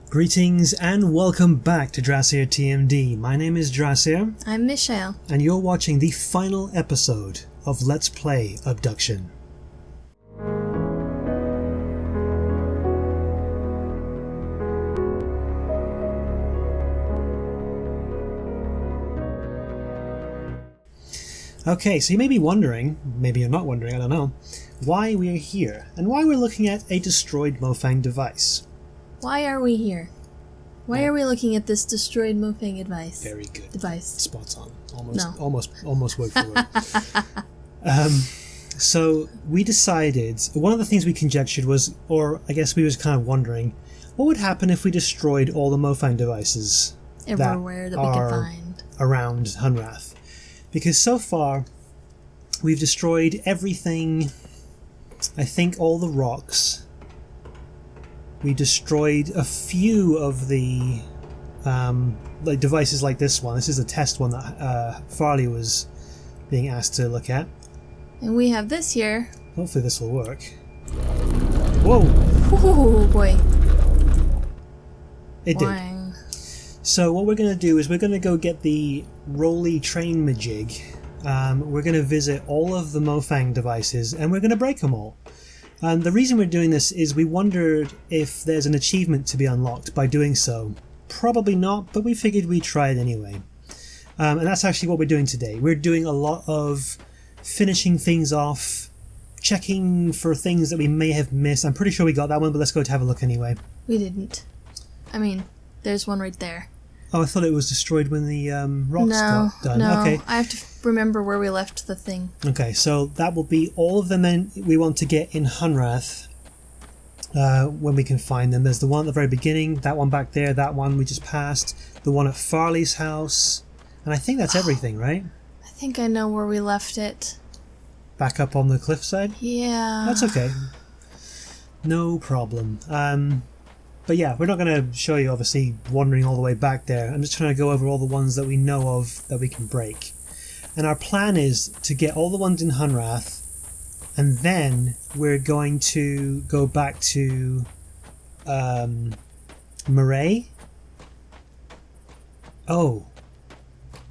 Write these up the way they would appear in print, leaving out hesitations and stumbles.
Greetings and welcome back to Drasier TMD. My name is Drasier. I'm Michelle. And you're watching the final episode of Let's Play Obduction. Okay, so you may be wondering, maybe you're not wondering, I don't know, why we are here, and why we're looking at a destroyed Mofang device. Why are we here? Why are we looking at this destroyed Mofang device? Very good. Device. Spots on. No. Almost word for word. So we decided, one of the things we conjectured was, or I guess we was kind of wondering, what would happen if we destroyed all the Mofang devices everywhere that we could find around Hunrath? Because so far, we've destroyed everything, I think all the rocks. We destroyed a few of the like devices like this one. This is a test one that Farley was being asked to look at. And we have this here. Hopefully this will work. Whoa! Oh boy. It Wang. did. So what we're going to do is we're going to go get the Rolly train majig. We're going to visit all of the Mofang devices and we're going to break them all. The reason we're doing this is we wondered if there's an achievement to be unlocked by doing so. Probably not, but we figured we'd try it anyway. And that's actually what we're doing today. We're doing a lot of finishing things off, checking for things that we may have missed. I'm pretty sure we got that one, but let's go to have a look anyway. We didn't. I mean, there's one right there. Oh, I thought it was destroyed when the rocks got done. No, okay. I have to remember where we left the thing. Okay, so that will be all of them we want to get in Hunrath when we can find them. There's the one at the very beginning, that one back there, that one we just passed, the one at Farley's house, and I think that's everything, right? I think I know where we left it. Back up on the cliffside? Yeah. That's okay. No problem. But yeah, we're not going to show you, obviously, wandering all the way back there. I'm just trying to go over all the ones that we know of that we can break. And our plan is to get all the ones in Hunrath, and then we're going to go back to Murray. Oh.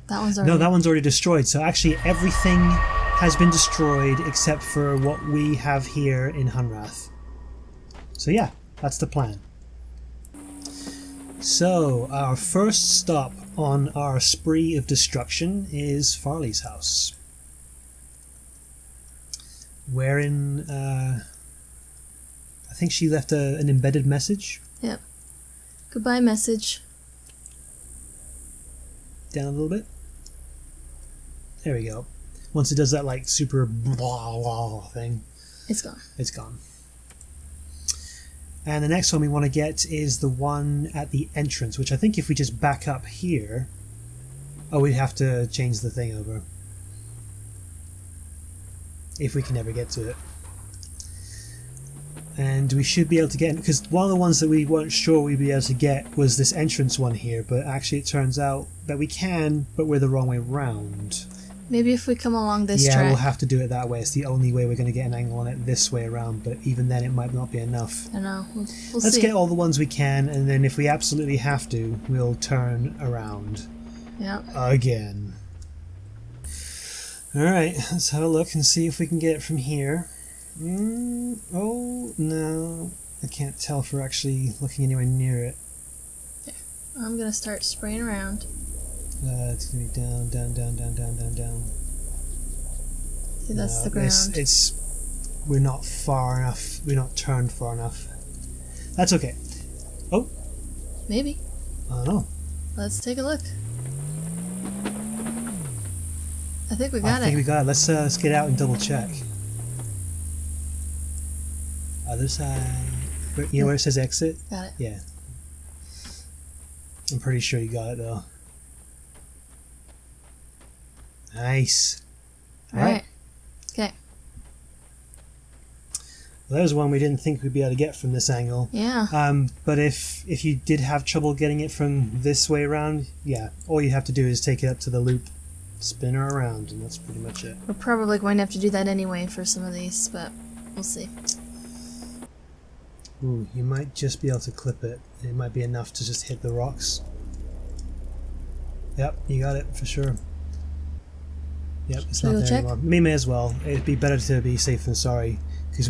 That one's already... No, that one's already destroyed. So actually everything has been destroyed except for what we have here in Hunrath. So yeah, that's the plan. So, our first stop on our spree of destruction is Farley's house. Wherein, I think she left an embedded message. Yep. Goodbye message. Down a little bit. There we go. Once it does that, like, super blah blah thing. It's gone. It's gone. And the next one we want to get is the one at the entrance, which I think if we just back up here... Oh, we'd have to change the thing over. If we can ever get to it. And we should be able to get... Because one of the ones that we weren't sure we'd be able to get was this entrance one here, but actually it turns out that we can, but we're the wrong way round. Maybe if we come along this track. Yeah, we'll have to do it that way. It's the only way we're going to get an angle on it this way around, but even then it might not be enough. I don't know. We'll Let's see. get all the ones we can, and then if we absolutely have to, we'll turn around. Yeah. Again. Alright, let's have a look and see if we can get it from here. Oh, no. I can't tell if we're actually looking anywhere near it. Yeah. I'm going to start spraying around. It's going to be down, down, down, down, down, down, down. See, that's the ground. We're not far enough. We're not turned far enough. That's okay. Oh. Maybe. I don't know. Let's take a look. I think we got it. I think we got it. Let's get out and double check. Other side. You know where it says exit? Got it. Yeah. I'm pretty sure you got it though. Nice. Alright. Okay. Well, there's one we didn't think we'd be able to get from this angle. Yeah. But if you did have trouble getting it from this way around, yeah, all you have to do is take it up to the loop, spin her around, and that's pretty much it. We're probably going to have to do that anyway for some of these, but we'll see. Ooh, you might just be able to clip it. It might be enough to just hit the rocks. Yep, you got it for sure. Yep, it's Should we not go there check? anymore. We may as well. It'd be better to be safe than sorry. Because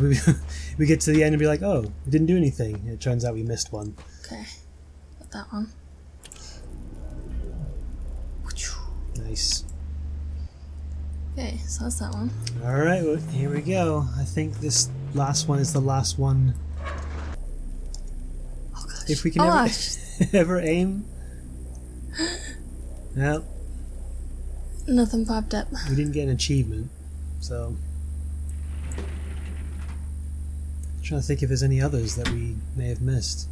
we get to the end and be like, oh, we didn't do anything. It turns out we missed one. Okay. Got that one. Nice. Okay, so that's that one. Alright, well, here we go. I think this last one is the last one. Oh gosh. If we can oh, ever, gosh. ever aim. Well, Nothing popped up. we didn't get an achievement, so. I'm trying to think if there's any others that we may have missed.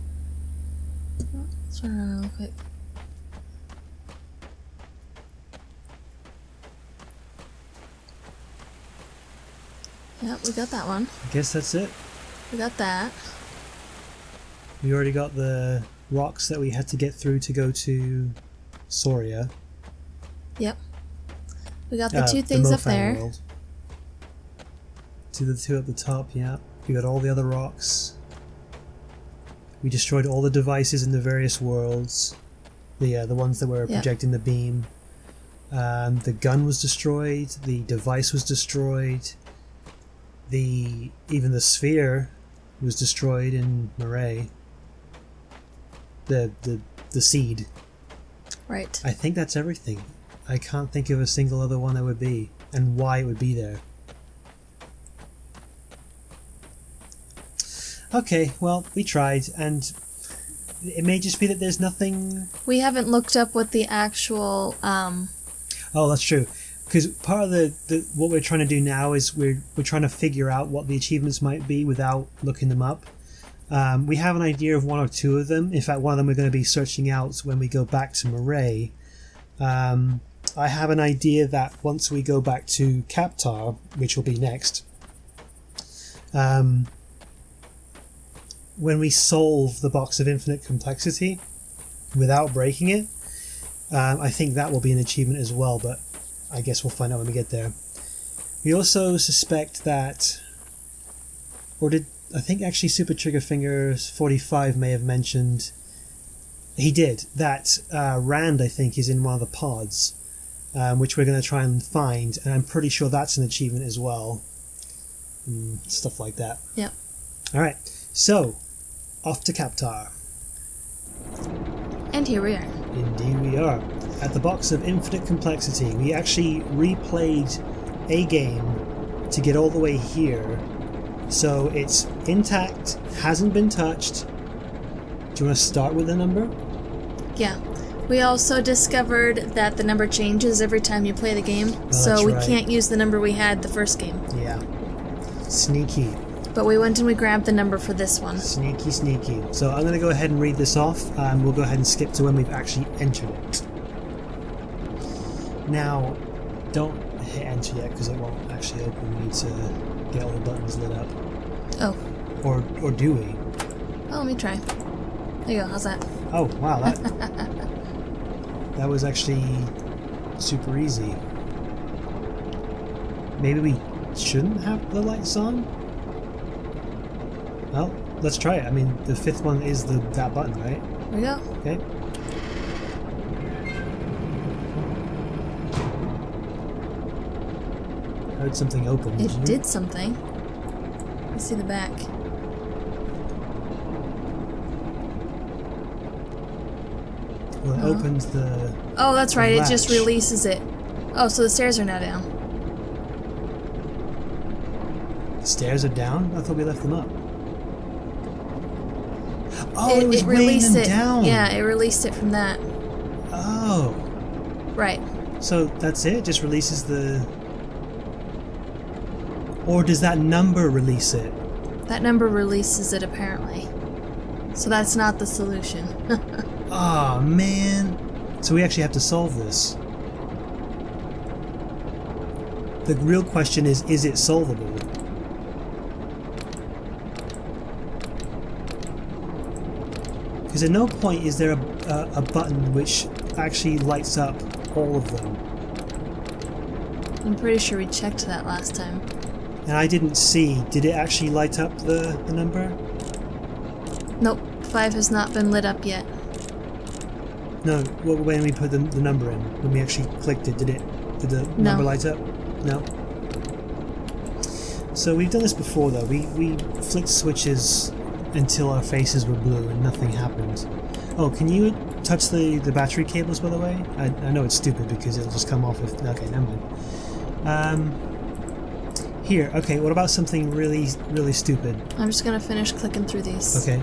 Let's run around real quick. Yep, we got that one. I guess that's it. We got that. We already got the rocks that we had to get through to go to Soria. Yep. We got the two things the up there. World. To the two at the top, yeah. We got all the other rocks. We destroyed all the devices in the various worlds. The ones that were projecting the beam. The gun was destroyed. The device was destroyed. Even the sphere was destroyed in Murray. The seed. Right. I think that's everything. I can't think of a single other one that would be, and why it would be there. Okay, well, we tried, and it may just be that there's nothing... We haven't looked up what the actual, Oh, that's true. Because part of the what we're trying to do now is we're trying to figure out what the achievements might be without looking them up. We have an idea of one or two of them. In fact, one of them we're going to be searching out when we go back to Murray. I have an idea that once we go back to Kaptar, which will be next, when we solve the box of infinite complexity without breaking it, I think that will be an achievement as well, but I guess we'll find out when we get there. We also suspect that, I think actually Super Trigger Fingers 45 may have mentioned, he did, that Rand, I think, is in one of the pods, which we're going to try and find, and I'm pretty sure that's an achievement as well. Stuff like that. Yep. Alright, so, off to Kaptar. And here we are. Indeed we are. At the box of infinite complexity, we actually replayed a game to get all the way here. So it's intact, hasn't been touched. Do you want to start with the number? Yeah. We also discovered that the number changes every time you play the game, so that's we right. can't use the number we had the first game. Yeah. Sneaky. But we went and we grabbed the number for this one. Sneaky, sneaky. So I'm going to go ahead and read this off, and we'll go ahead and skip to when we've actually entered it. Now, don't hit enter yet, because it won't actually open. We need to get all the buttons lit up. Oh. Or do we? Oh, let me try. There you go, how's that? Oh, wow, that was actually super easy. Maybe we shouldn't have the lights on? Well, let's try it. I mean, the fifth one is that button, right? There we go. Okay. Heard something open. It you? did something. Let's see the back. Well, it opens the... Oh, that's right, it just latch. releases it. Oh, so the stairs are now down. The stairs are down? I thought we left them up. Oh, it was weighing released them it. down. Yeah, it released it from that. Oh. Right. So that's it? It just releases the... Or does that number release it? That number releases it, apparently. So that's not the solution. Oh, man. So we actually have to solve this. The real question is it solvable? Because at no point is there a button which actually lights up all of them. I'm pretty sure we checked that last time. And I didn't see, did it actually light up the number? Nope, 5 has not been lit up yet. No, when we put the number in, when we actually clicked it, did the number light up? No. So we've done this before though. We flicked switches until our faces were blue and nothing happened. Oh, can you touch the battery cables, by the way? I know it's stupid because it'll just come off if... Okay, never mind. Here, okay, what about something really, really stupid? I'm just gonna finish clicking through these. Okay.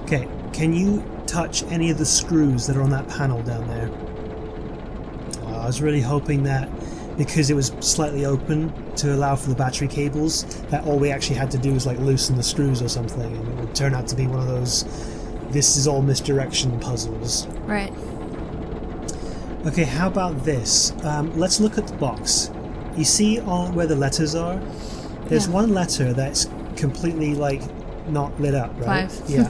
Okay, can you touch any of the screws that are on that panel down there? I was really hoping that because it was slightly open to allow for the battery cables, that all we actually had to do was like loosen the screws or something, and it would turn out to be one of those this is all misdirection puzzles. Right. Okay, how about this? Let's look at the box. You see on where the letters are? There's one letter that's completely like not lit up, right? 5. Yeah.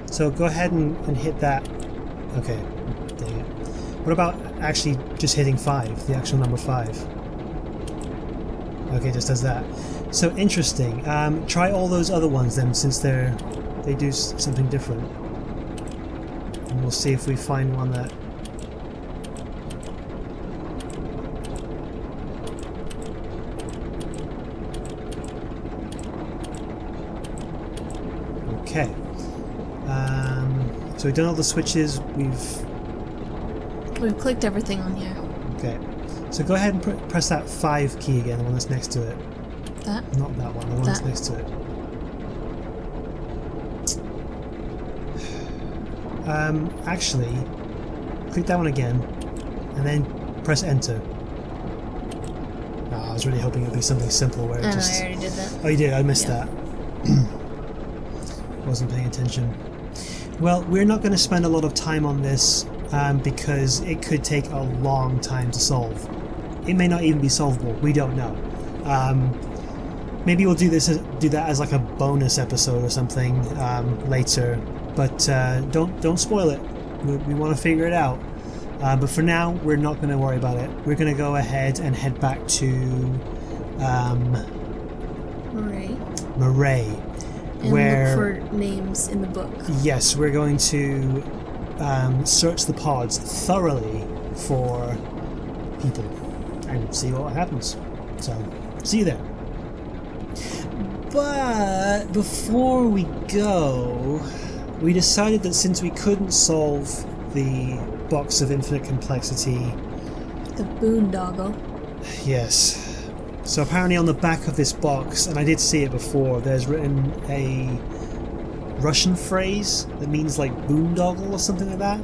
So go ahead and hit that. Okay, dang it. What about actually just hitting 5, the actual number 5? Okay, just does that. So interesting. Try all those other ones then, since they do something different. And we'll see if we find one that... Okay. So we've done all the switches. We've clicked everything on here. Okay. So go ahead and press that 5 key again, the one that's next to it. That? Not that one, the one that's next to it. Actually, click that one again, and then press enter. I was really hoping it would be something simple where it just... I already did that. Oh, you did? I missed that. Wasn't paying attention. Well, we're not going to spend a lot of time on this because it could take a long time to solve. It may not even be solvable. We don't know. Maybe we'll do that as like a bonus episode or something later. But don't spoil it. We want to figure it out. But for now, we're not going to worry about it. We're going to go ahead and head back to Murray. And look for names in the book. Yes, we're going to search the pods thoroughly for people and see what happens. So, see you there. But before we go, we decided that since we couldn't solve the box of infinite complexity... The boondoggle. Yes. So apparently on the back of this box, and I did see it before, there's written a Russian phrase that means like boondoggle or something like that,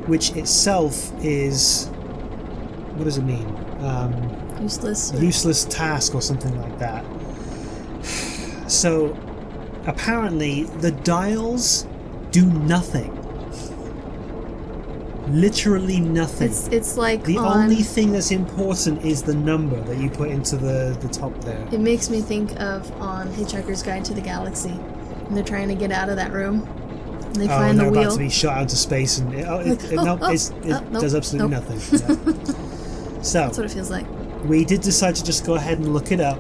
which itself is... What does it mean? Useless task or something like that. So apparently the dials do nothing. Literally nothing. It's like the only thing that's important is the number that you put into the top there. It makes me think of on Hitchhiker's Guide to the Galaxy, when they're trying to get out of that room and they find the wheel. They're about to be shot out into space and it does absolutely nothing. Yeah. So that's what it feels like. We did decide to just go ahead and look it up,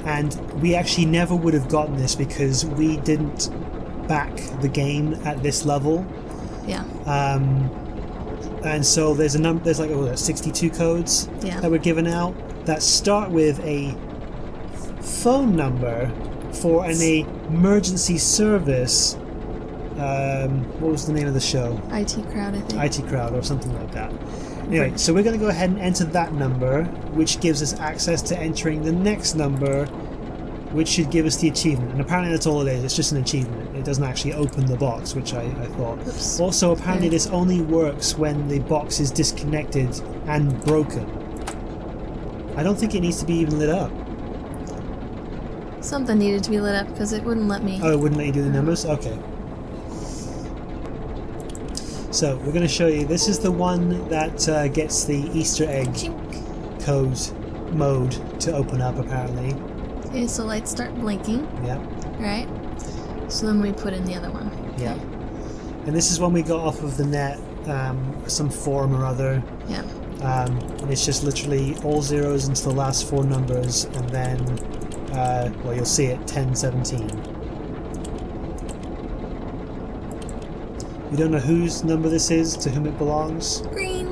and we actually never would have gotten this because we didn't back the game at this level. Yeah. And so there's like 62 codes that were given out that start with a phone number for an emergency service. What was the name of the show? IT Crowd, I think. IT Crowd or something like that. Anyway, so we're going to go ahead and enter that number, which gives us access to entering the next number, which should give us the achievement. And apparently that's all it is. It's just an achievement. It doesn't actually open the box, which I thought. Oops. Also, apparently this only works when the box is disconnected and broken. I don't think it needs to be even lit up. Something needed to be lit up because it wouldn't let me. Oh, it wouldn't let you do the numbers? Okay. So, we're going to show you. This is the one that gets the Easter egg code mode to open up, apparently. Okay, so lights start blinking. Yeah. Right. So then we put in the other one. Okay. Yeah. And this is one we got off of the net, some forum or other. Yeah. And it's just literally all zeros into the last 4 numbers, and then, well, you'll see it, 1017. We don't know whose number this is, to whom it belongs. Green.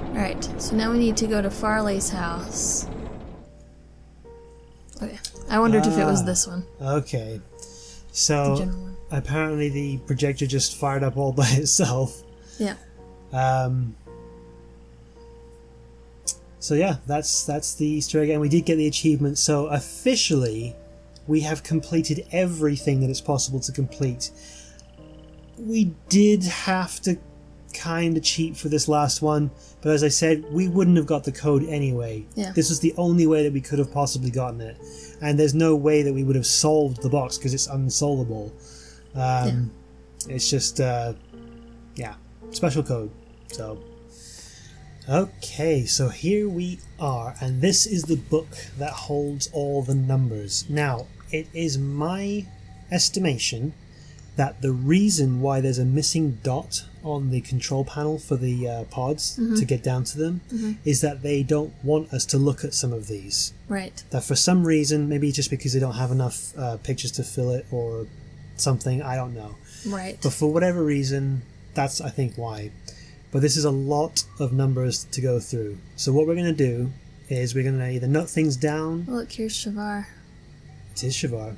Alright, so now we need to go to Farley's house. Okay. I wondered if it was this one. Okay. The So, general one. apparently the projector just fired up all by itself. Yeah. So yeah, that's the Easter egg, and we did get the achievement. So officially, we have completed everything that it's possible to complete. We did have to kind of cheat for this last one, but as I said, we wouldn't have got the code anyway. Yeah. This was the only way that we could have possibly gotten it, and there's no way that we would have solved the box because it's unsolvable. It's just, special code. So. Okay, so here we are, and this is the book that holds all the numbers. Now, it is my estimation that the reason why there's a missing dot on the control panel for the pods to get down to them is that they don't want us to look at some of these. Right. That for some reason, maybe just because they don't have enough pictures to fill it or something, I don't know. Right. But for whatever reason, that's, I think, why. But this is a lot of numbers to go through. So what we're going to do is we're going to either note things down. Oh, look, here's Shavar. It is Shavar.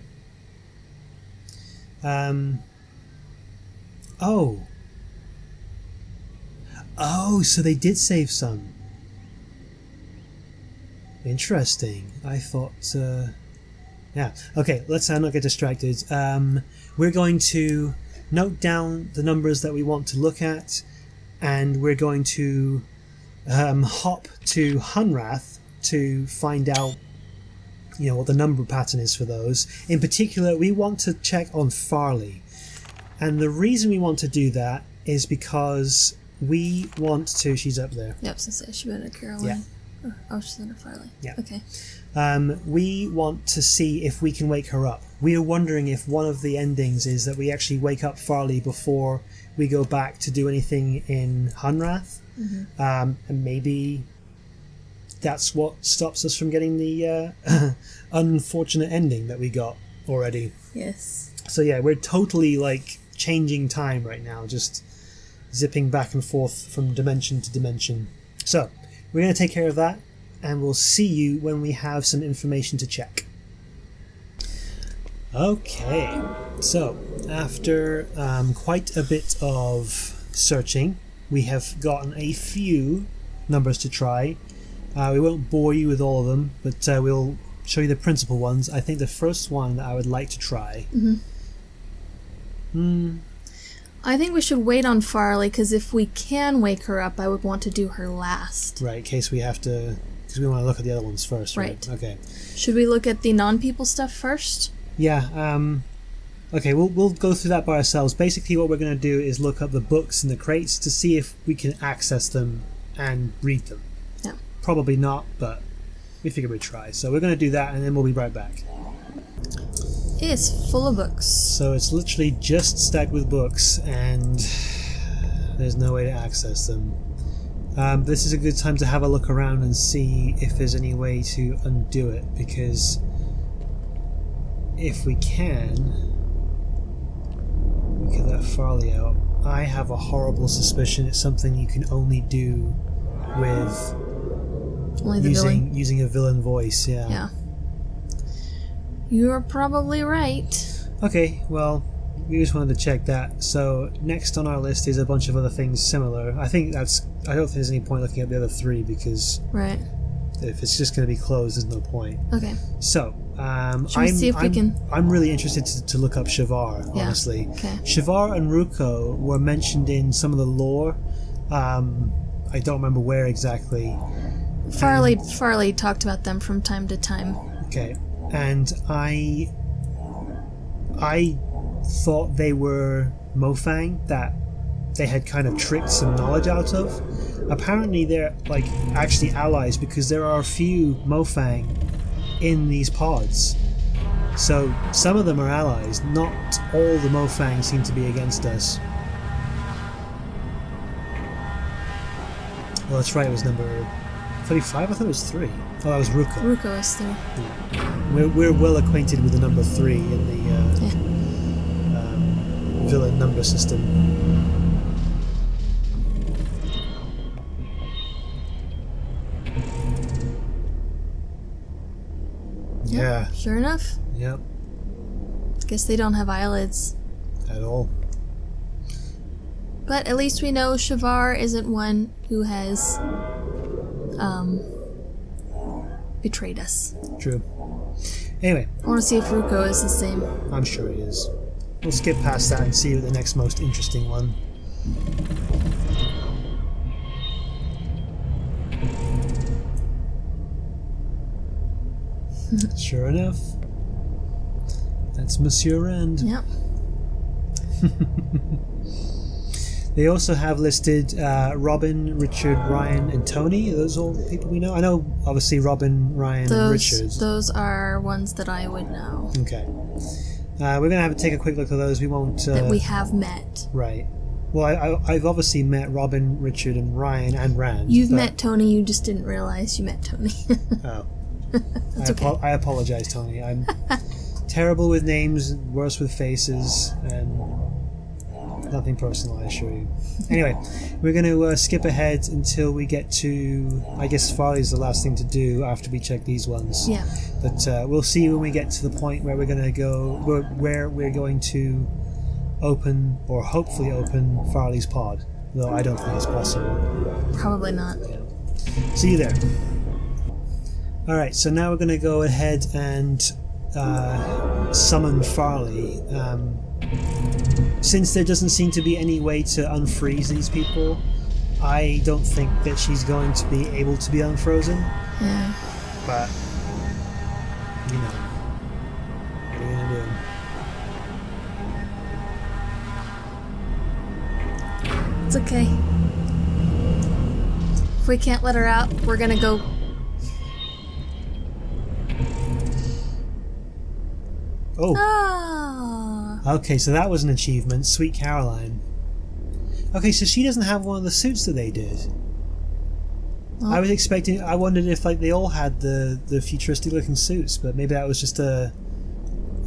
Oh, so they did save some. Interesting. I thought... yeah. Okay, let's not get distracted. We're going to note down the numbers that we want to look at, and we're going to hop to Hunrath to find out, what the number pattern is for those. In particular, we want to check on Farley, and the reason we want to do that is because we want to. She's up there. Yep, since she went to Caroline. Yeah. Oh, she's under Farley. Yeah. Okay. We want to see if we can wake her up. We are wondering if one of the endings is that we actually wake up Farley before we go back to do anything in Hunrath. And maybe that's what stops us from getting the unfortunate ending that we got already. Yes. So yeah, we're totally changing time right now, just zipping back and forth from dimension to dimension. So we're going to take care of that, and we'll see you when we have some information to check. Okay, so after quite a bit of searching, we have gotten a few numbers to try. We won't bore you with all of them, but we'll show you the principal ones. I think the first one that I would like to try... I think we should wait on Farley, because if we can wake her up, I would want to do her last. Right, in case we have to... Because we want to look at the other ones first, right? Okay. Should we look at the non-people stuff first? Yeah, okay, we'll go through that by ourselves. Basically what we're going to do is look up the books in the crates to see if we can access them and read them. Yeah. Probably not, but we figured we'd try. So we're going to do that, and then we'll be right back. It's full of books. So it's literally just stacked with books, and there's no way to access them. This is a good time to have a look around and see if there's any way to undo it, because if we can, we can let Farley out. I have a horrible suspicion it's something you can only do with using a villain voice. Yeah. You're probably right. Okay, well, we just wanted to check that. So next on our list is a bunch of other things similar. I don't think there's any point looking at the other three, because if it's just going to be closed, there's no point. Okay. So I'm really interested to look up Shavar, honestly. Okay. Shavar and Ruko were mentioned in some of the lore. I don't remember where exactly. Farley talked about them from time to time. Okay. And I thought they were Mofang that they had kind of tricked some knowledge out of. Apparently they're actually allies, because there are a few Mofang in these pods. So some of them are allies. Not all the Mofang seem to be against us. Well, that's right, it was number 35? I thought it was 3. Oh, that was Ruko. Ruko is 3. Yeah. We're well acquainted with the number 3 in the villain number system. Yeah. Sure enough. Yep. Guess they don't have eyelids. At all. But at least we know Shavar isn't one who has betrayed us. True. Anyway. I want to see if Ruko is the same. I'm sure he is. We'll skip past that and see the next most interesting one. Sure enough. That's Monsieur Rand. Yep. They also have listed Robin, Richard, Ryan, and Tony. Are those all people we know? I know, obviously, Robin, Ryan, and Richard. Those are ones that I would know. Okay. We're going to have to take a quick look at those. We won't... that we have met. Right. Well, I've obviously met Robin, Richard, and Ryan, and Rand. You've met Tony, you just didn't realize you met Tony. Oh. Okay. I apologize, Tony. I'm terrible with names, worse with faces, and nothing personal, I assure you. Anyway, we're going to skip ahead until we get to... I guess Farley's the last thing to do after we check these ones. Yeah. But we'll see when we get to the point where we're going to go... where we're going to open, or hopefully open, Farley's pod. Though I don't think it's possible. Probably not. Yeah. See you there. Alright, so now we're going to go ahead and summon Farley. Since there doesn't seem to be any way to unfreeze these people, I don't think that she's going to be able to be unfrozen. Yeah. But, you know, what are you going to do? It's okay. If we can't let her out, we're gonna go. Oh. Ah. Okay, so that was an achievement. Sweet Caroline. Okay, so she doesn't have one of the suits that they did. Well, I was expecting... I wondered if like they all had the futuristic looking suits, but maybe that was just a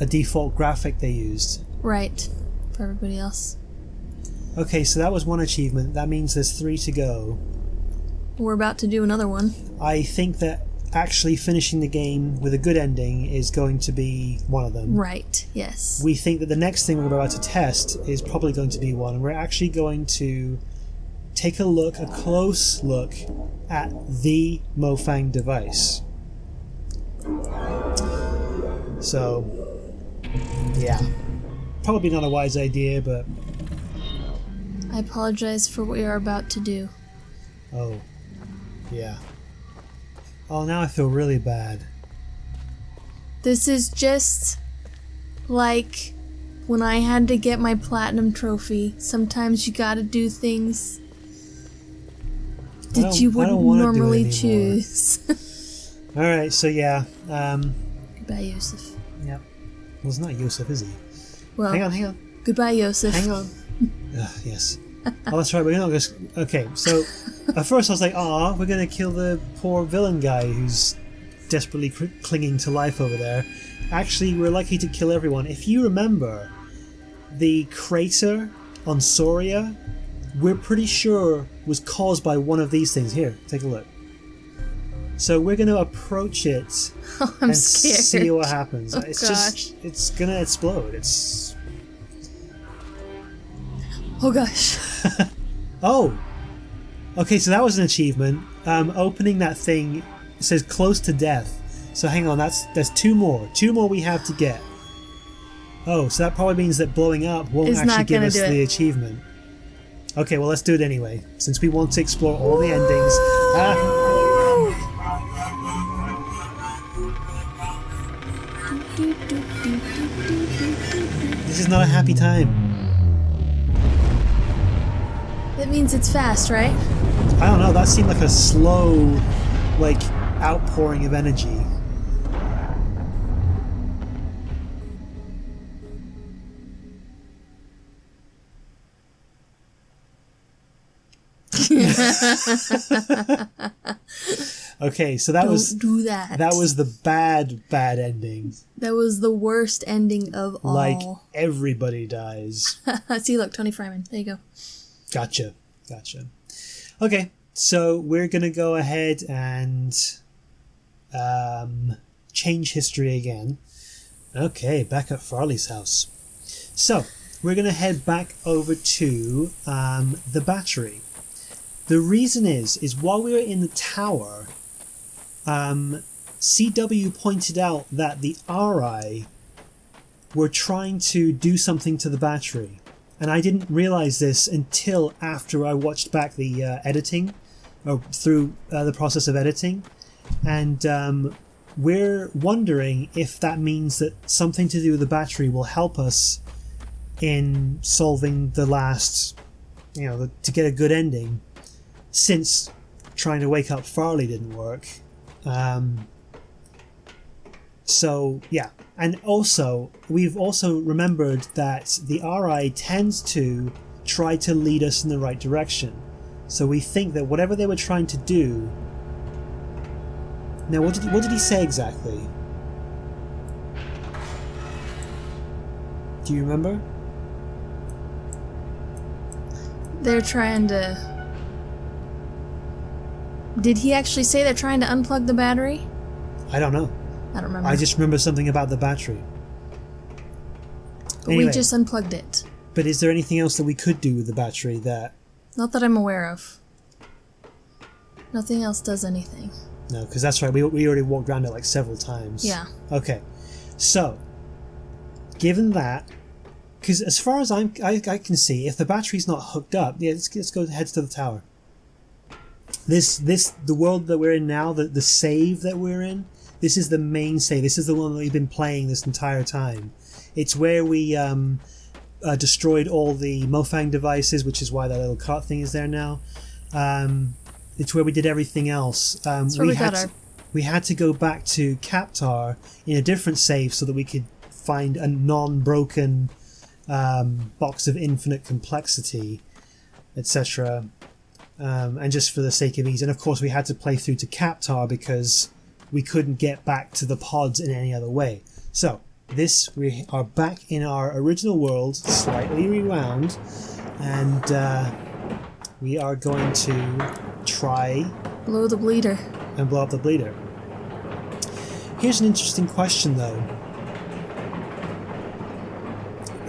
default graphic they used. right. For everybody else. Okay, so that was one achievement. That means there's 3 to go. We're about to do another one. I think that actually finishing the game with a good ending is going to be one of them. Right, yes. We think that the next thing we're about to test is probably going to be one, and we're actually going to take a close look at the Mofang device. So, yeah. Probably not a wise idea, but... I apologize for what we are about to do. Oh, yeah. Oh, now I feel really bad. This is just like when I had to get my platinum trophy. Sometimes you gotta do things that you wouldn't normally choose. Alright, so yeah. Goodbye, Yosef. Yep. Well, it's not Yosef, is he? Well, Hang on. goodbye, Yosef. Hang on. Yes. Oh, that's right, we're not just... Okay, so at first I was like, aw, we're gonna kill the poor villain guy who's desperately clinging to life over there. Actually, we're likely to kill everyone. If you remember, the crater on Soria, we're pretty sure was caused by one of these things. Here, take a look. So we're going to approach it I'm and scared. see what happens. Oh, it's gosh. just, it's going to explode. It's... Oh gosh. Oh! Okay, so that was an achievement. Opening that thing, it says close to death. So hang on, that's 2 more. 2 more we have to get. Oh, so that probably means that blowing up won't It's actually not give gonna us do the it. achievement. Okay, well let's do it anyway, since we want to explore all the endings. This is not a happy time. That means it's fast, right? I don't know, that seemed like a slow, like, outpouring of energy. Okay, so that Don't do that. That was the bad ending. That was the worst ending of all. Like, everybody dies. See, look, Tony Fryman. There you go. Gotcha. Okay, so we're going to go ahead and change history again. Okay, back at Farley's house. So, we're going to head back over to the battery. The reason is while we were in the tower, CW pointed out that the RI were trying to do something to the battery. And I didn't realize this until after I watched back the editing, or through the process of editing. And we're wondering if that means that something to do with the battery will help us in solving the last, to get a good ending, since trying to wake up Farley didn't work. So, yeah. And also, we've also remembered that the RI tends to try to lead us in the right direction. So we think that whatever they were trying to do... Now, what did he say exactly? Do you remember? They're trying to... Did he actually say they're trying to unplug the battery? I don't know. I don't remember. I just remember something about the battery. But we just unplugged it. But is there anything else that we could do with the battery that... Not that I'm aware of. Nothing else does anything. No, because that's right. We already walked around it like several times. Yeah. Okay. So, given that... Because as far as I can see, if the battery's not hooked up... Yeah, let's go head to the tower. The world that we're in now, the save that we're in... This is the main save. This is the one that we've been playing this entire time. It's where we destroyed all the Mofang devices, which is why that little cart thing is there now. It's where we did everything else. That's where we had to go back to Captar in a different save so that we could find a non-broken box of infinite complexity, etc. And just for the sake of ease. And of course we had to play through to Captar because... we couldn't get back to the pods in any other way. So, we are back in our original world, slightly rewound, and we are going to try... blow the bleeder. And blow up the bleeder. Here's an interesting question, though.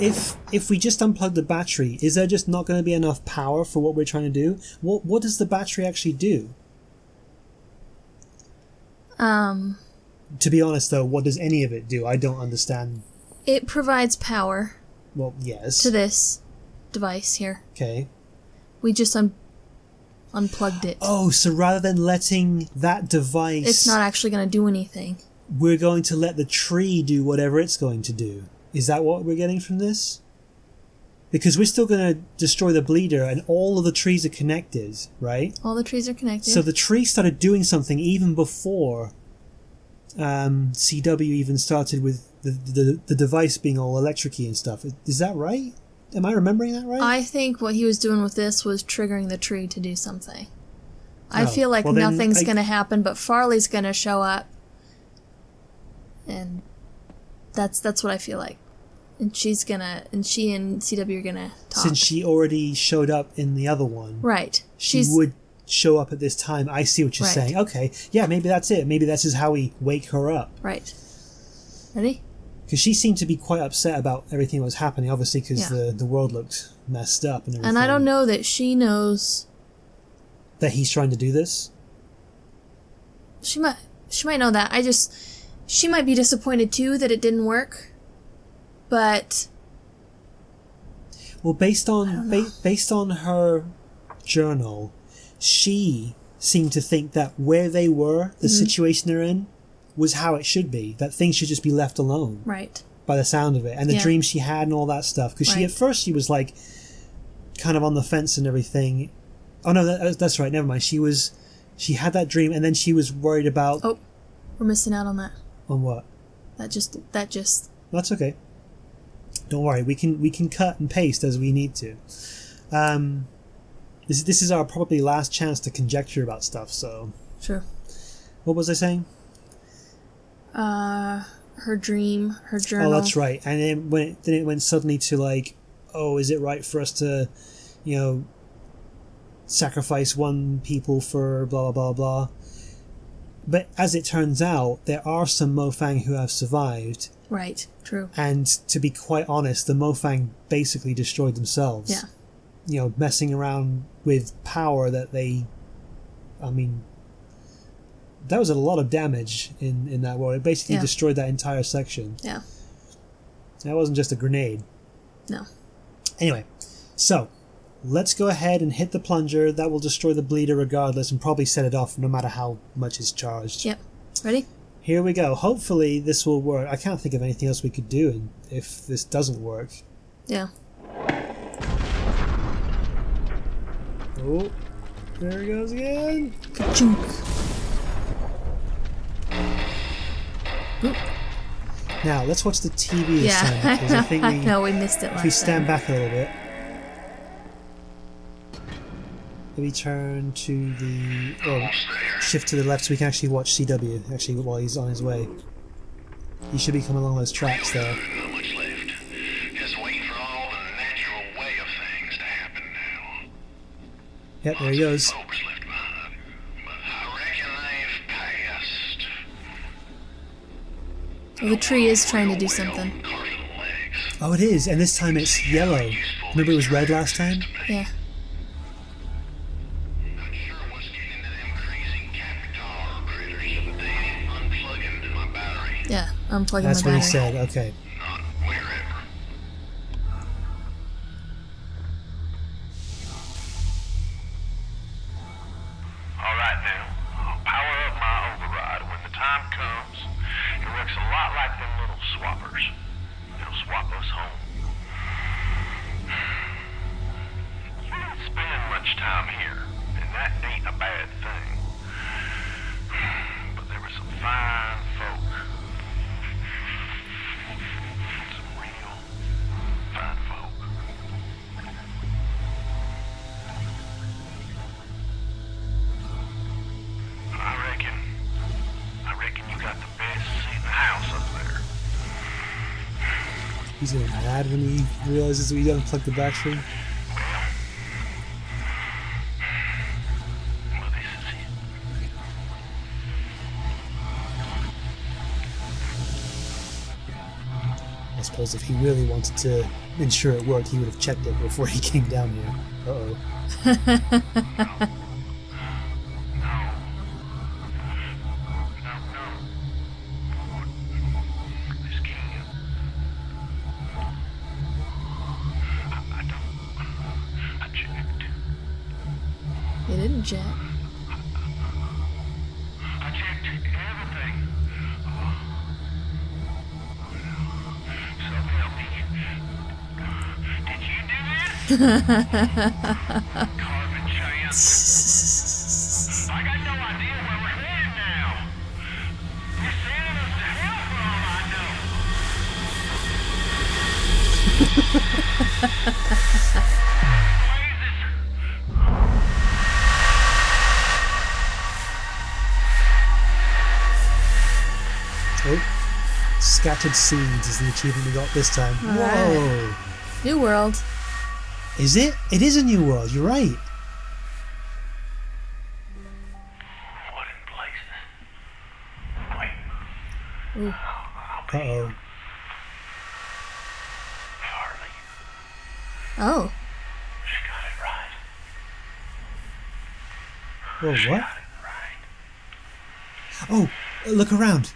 If we just unplug the battery, is there just not going to be enough power for what we're trying to do? What does the battery actually do? To be honest, though, what does any of it do? I don't understand. It provides power. Well, yes. To this device here. Okay. We just unplugged it. Oh, so rather than letting that device... It's not actually going to do anything. We're going to let the tree do whatever it's going to do. Is that what we're getting from this? Because we're still going to destroy the bleeder and all of the trees are connected, right? All the trees are connected. So the tree started doing something even before CW even started with the device being all electric-y and stuff. Is that right? Am I remembering that right? I think what he was doing with this was triggering the tree to do something. I feel like nothing's going to happen, but Farley's going to show up. And that's what I feel like. And she and CW are gonna talk. Since she already showed up in the other one. Right. She would show up at this time. I see what you're saying. Okay. Yeah, maybe that's it. Maybe that's just how we wake her up. Right. Ready? Because she seemed to be quite upset about everything that was happening, obviously, because the world looked messed up and everything. And I don't know that she knows... that he's trying to do this? She might know that. She might be disappointed, too, that it didn't work. But... Well, based on her journal, she seemed to think that where they were, the situation they're in, was how it should be. That things should just be left alone. Right. By the sound of it. And the dreams she had and all that stuff. Because at first she was like, kind of on the fence and everything. Oh no, that's right, never mind. She had that dream and then she was worried about... Oh, we're missing out on that. On what? That just... That's okay. Don't worry, we can cut and paste as we need to. This is our probably last chance to conjecture about stuff, so... Sure. What was I saying? Her dream, her journal. Oh, that's right. And then it went suddenly to like, oh, is it right for us to, sacrifice one people for blah blah blah blah? But as it turns out, there are some Mofang who have survived. Right. True. And to be quite honest, the Mofang basically destroyed themselves. Yeah. Messing around with power that they... I mean... That was a lot of damage in that world. It basically destroyed that entire section. Yeah. That wasn't just a grenade. No. Anyway, so let's go ahead and hit the plunger. That will destroy the bleeder regardless and probably set it off no matter how much it's charged. Yep. Ready? Here we go. Hopefully this will work. I can't think of anything else we could do if this doesn't work. Yeah. Oh, there it goes again. Ka-chunk. Now, let's watch the TV assignment. Yeah, I think I know, we missed it last time. If we stand back a little bit. Maybe turn to the... Oh, shift to the left so we can actually watch CW, actually, while he's on his way. He should be coming along those tracks there. Not much left. Just waiting for all the natural way of things to happen now. Yep, there he goes. Folks left behind, but I reckon they've passed. Well, the tree is trying to do something. Oh, it is, and this time it's yellow. Remember it was red last time? Yeah. Not sure what's getting into them crazy Capitar critters, but they ain't unplugging my battery. Yeah, unplugging That's my what battery. he said, okay. Not wherever. All right now, I'll power up my override. When the time comes, it works a lot like them little swappers. It'll swap us home. You don't spend much time here, and that ain't a bad thing. But there were some fine folk. Some real fine folk. I reckon you got the best seat in the house up there. He's getting mad when he realizes we unplugged the battery. Well, this is it. I suppose if he really wanted to ensure it worked, he would have checked it before he came down here. Uh-oh. This can't. I don't. I checked. You didn't, Jack. I checked everything. So help me. Did you do this? Carbon chance. I got no idea where we're headed now. You're sending us to hell for all I know. Oh. Scattered Seeds is the achievement we got this time. Alright. Whoa! New world. Is it? It is a new world, you're right. What in places? Wait, Ooh. Uh-oh. Harley. Oh. She got it right. Whoa, what? Got it right. Oh, look around.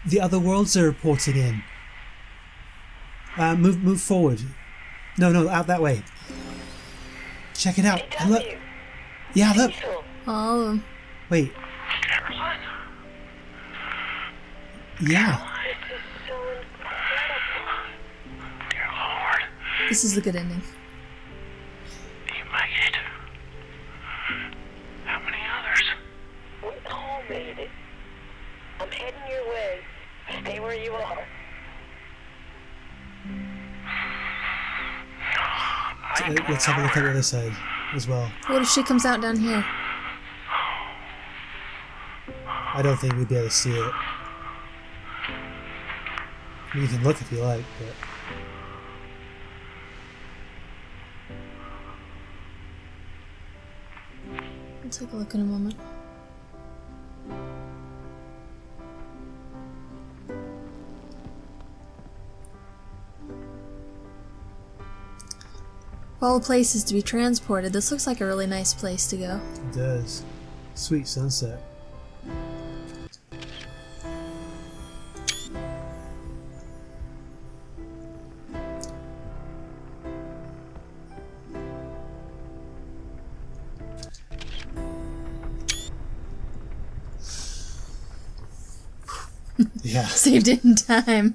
The other worlds are reporting in. Move forward. No, out that way. Check it out. And look. Yeah, look. All of them. Wait. Caroline. Yeah. Dear Lord. This is the good ending. You made it. How many others? We all made it. I'm heading your way. Stay where you are. Let's have a look at the other side as well. What if she comes out down here? I don't think we'd be able to see it. I mean, you can look if you like, but... I'll take a look in a moment. Of all the places to be transported, this looks like a really nice place to go. It does. Sweet sunset. Yeah. Saved it in time.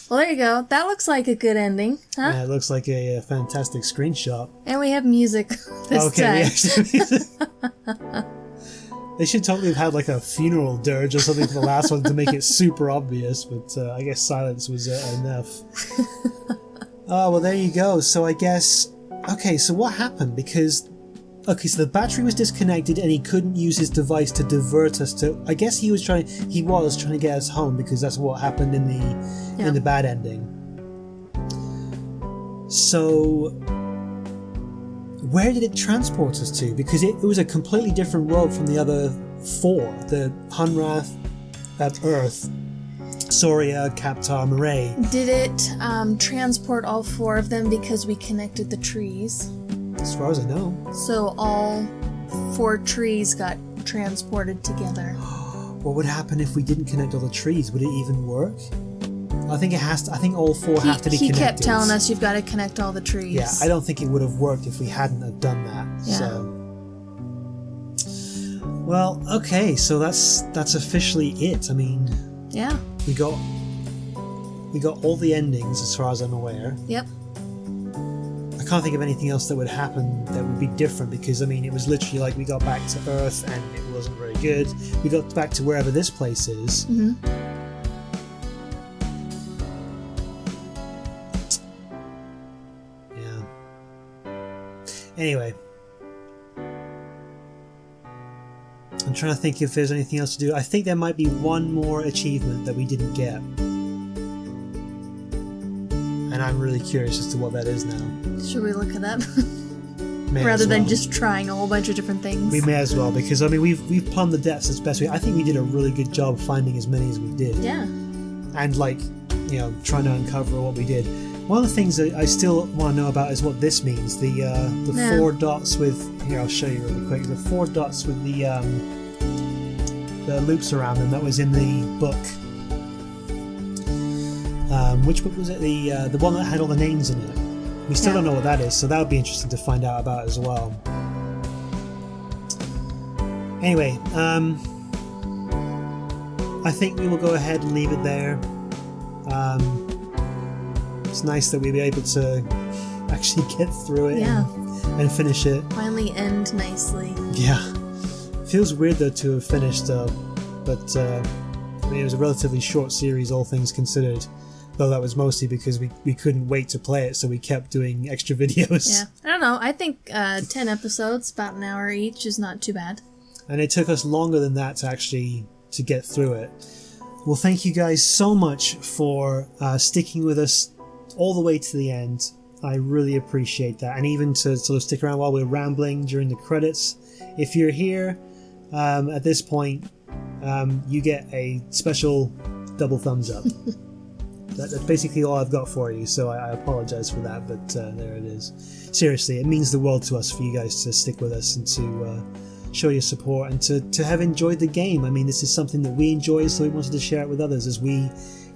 Well, there you go. That looks like a good ending, huh? Yeah, it looks like a fantastic screenshot. And we have music this time. They should totally have had like a funeral dirge or something for the last one to make it super obvious, but I guess silence was enough. Oh, well, there you go. So I guess... Okay, so what happened? Because... Okay, so the battery was disconnected and he couldn't use his device to divert us to... I guess he was trying to get us home because that's what happened in the bad ending. So... Where did it transport us to? Because it was a completely different world from the other four. The Hunrath, Earth, Soria, Kaptar, Marae. Did it transport all four of them because we connected the trees? As far as I know. So all four trees got transported together. What would happen if we didn't connect all the trees? Would it even work? I think it has to. I think all four have to be connected. He kept telling us you've got to connect all the trees. Yeah, I don't think it would have worked if we hadn't have done that. Yeah. So, well, okay, so that's officially it. I mean, yeah, we got all the endings as far as I'm aware. Yep. I can't think of anything else that would happen that would be different because I mean it was literally like we got back to Earth and it wasn't very good. We got back to wherever this place is. Mm-hmm. Anyway, I'm trying to think if there's anything else to do. I think there might be one more achievement that we didn't get. And I'm really curious as to what that is now. Should we look it up? Rather than just trying a whole bunch of different things. We may as well, because I mean we've plumbed the depths as best we. I think we did a really good job finding as many as we did. Yeah. And trying to uncover what we did. One of the things that I still want to know about is what this means. The 4 dots with... Here, I'll show you really quick. The 4 dots with the loops around them. That was in the book. Which book was it? The one that had all the names in it. We still don't know what that is, so that would be interesting to find out about as well. Anyway, I think we will go ahead and leave it there. It's nice that we were able to actually get through it and finish it. Finally end nicely. Yeah. Feels weird though to have finished but I mean it was a relatively short series all things considered, though that was mostly because we couldn't wait to play it, so we kept doing extra videos. Yeah. I don't know, I think 10 episodes, about an hour each, is not too bad. And it took us longer than that to get through it. Well, thank you guys so much for sticking with us all the way to the end. I really appreciate that, and even to sort of stick around while we're rambling during the credits. If you're here at this point, you get a special double thumbs up. That's basically all I've got for you, so I apologize for that, but there it is. Seriously, it means the world to us for you guys to stick with us and to show your support and to have enjoyed the game. I mean, this is something that we enjoy, so we wanted to share it with others as we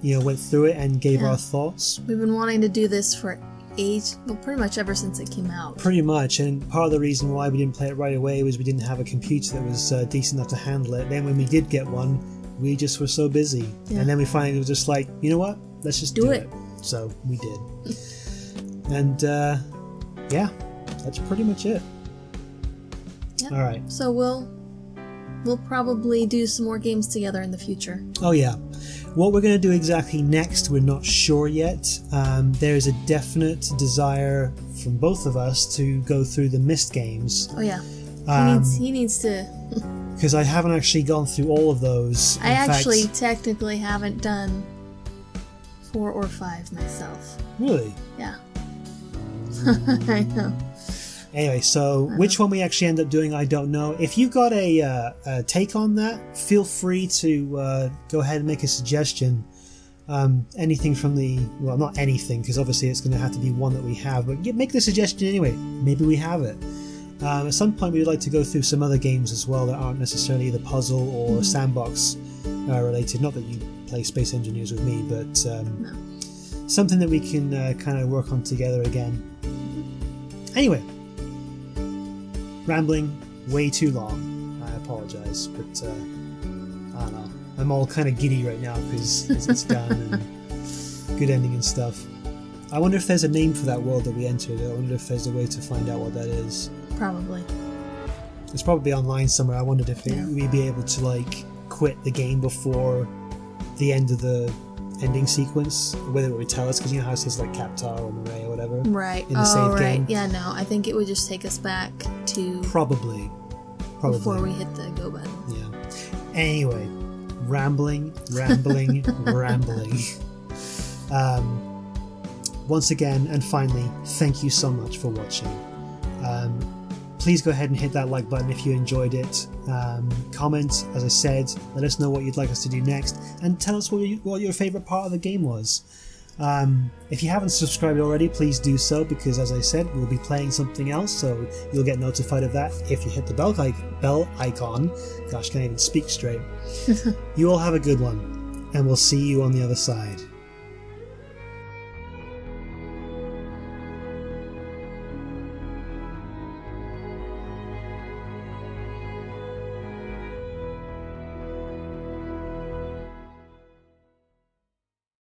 went through it and gave our thoughts. We've been wanting to do this for pretty much ever since it came out. Pretty much, and part of the reason why we didn't play it right away was we didn't have a computer that was decent enough to handle it. Then when we did get one, we just were so busy. Yeah. And then we finally were just like, you know what? Let's just do it. So we did. And yeah, that's pretty much it. Yep. All right. So we'll probably do some more games together in the future. Oh yeah. What we're going to do exactly next, we're not sure yet. There's a definite desire from both of us to go through the Myst games. Oh yeah. He needs to because I haven't actually gone through all of those. I In actually fact, technically haven't done 4 or 5 myself. really. Yeah. I know. Anyway, so which one we actually end up doing, I don't know. If you've got a take on that, feel free to go ahead and make a suggestion. Anything from the... Well, not anything, because obviously it's going to have to be one that we have, but make the suggestion anyway. Maybe we have it. At some point, we'd like to go through some other games as well that aren't necessarily the puzzle or sandbox related. Not that you play Space Engineers with me, but something that we can kind of work on together again. Anyway, rambling way too long. I apologise, but I don't know. I'm all kind of giddy right now because it's done and good ending and stuff. I wonder if there's a name for that world that we entered. I wonder if there's a way to find out what that is. Probably. It's probably online somewhere. I wondered if we'd be able to like quit the game before the end of the ending sequence, whether it would tell us, because you know how it says like Captar or Marais or whatever. Right. In the save game. Yeah, no. I think it would just take us back to Probably. before we hit the go button. Yeah. Anyway, rambling. Once again, and finally, thank you so much for watching. Please go ahead and hit that like button if you enjoyed it. Comment, as I said, let us know what you'd like us to do next, and tell us what your favourite part of the game was. If you haven't subscribed already, please do so, because as I said, we'll be playing something else, so you'll get notified of that if you hit the bell icon. Gosh, can't even speak straight. You all have a good one, and we'll see you on the other side.